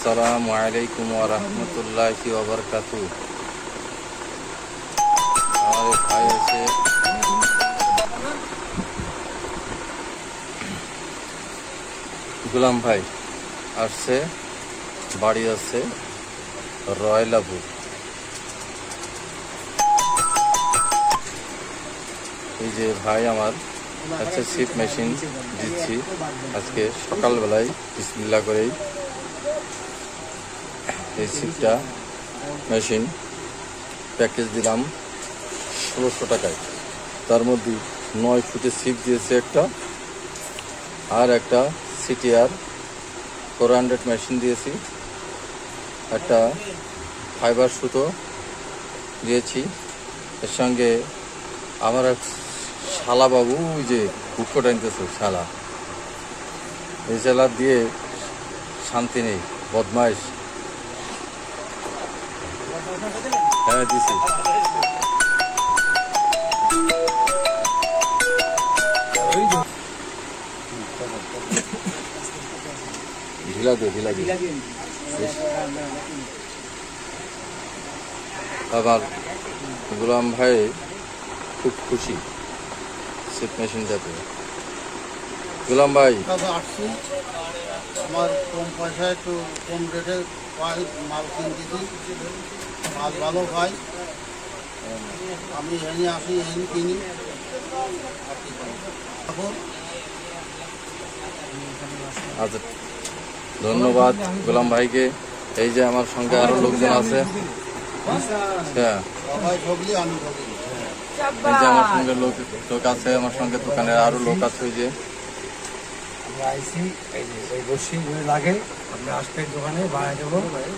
আসসালামু আলাইকুম ওয়া রাহমাতুল্লাহি ওয়া বারাকাতুহু। আমার ভাই আছে গোলাম ভাই, আসছে, বাড়ি আছে রয়লাপুর। এই যে ভাই আমার আচ্ছা সিপ মেশিন দিচ্ছি আজকে সকালবেলায় বিসমিল্লাহ করেই। এই সিপটা মেশিন প্যাকেজ দিলাম 1600 টাকায়। তার মধ্যে 9 ফুটের সিপ দিয়েছে একটা, আর একটা সিটিআর 400 মেশিন দিয়েছি, একটা ফাইবার সুতো দিয়েছি। এর সঙ্গে আমার এক শালা বাবু, ওই যে বুকটা আনতেছে শালা, এই শালা দিয়ে শান্তি নেই, বদমাইশ। হ্যাঁ দিছি। ঢিলা দে আবার গোলাম ভাই খুব খুশি সিপ মেশিনটাতে। গোলাম ভাই আসছি, আমার কম পয়সায় একটু কম রেটে পাই, মাল কিনতেছি, মাল ভালো পাই, আমি এনে আসি, এনে কিনি। আচ্ছা, ধন্যবাদ গোলাম ভাইকে। এই যে আমার সঙ্গে আরো লোকজন আছে, হ্যাঁ এই যে আমার সঙ্গে লোক আছে, আমার সঙ্গে দোকানের আরো লোক আছে। ওই যে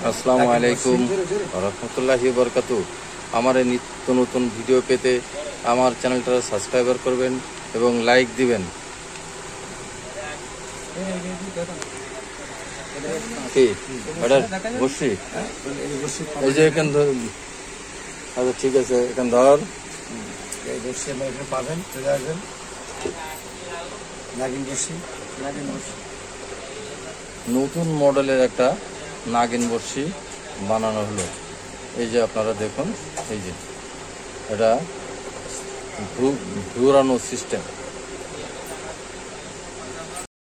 আসসালামু আলাইকুম ওয়া রাহমাতুল্লাহি ওয়া বারাকাতুহু। আমার এই নিত্য নতুন ভিডিও পেতে আমার চ্যানেলটা সাবস্ক্রাইবার করবেন এবং লাইক দিবেন। বসি এই যে এখান ধর। আচ্ছা ঠিক আছে, এখান ধর। পাবেন, চলে আসবেন। নতুন মডেলের একটা নাগিন বড়শি বানানো হলো। এই যে আপনারা দেখুন, এই যে এটা ঘুরানো সিস্টেম।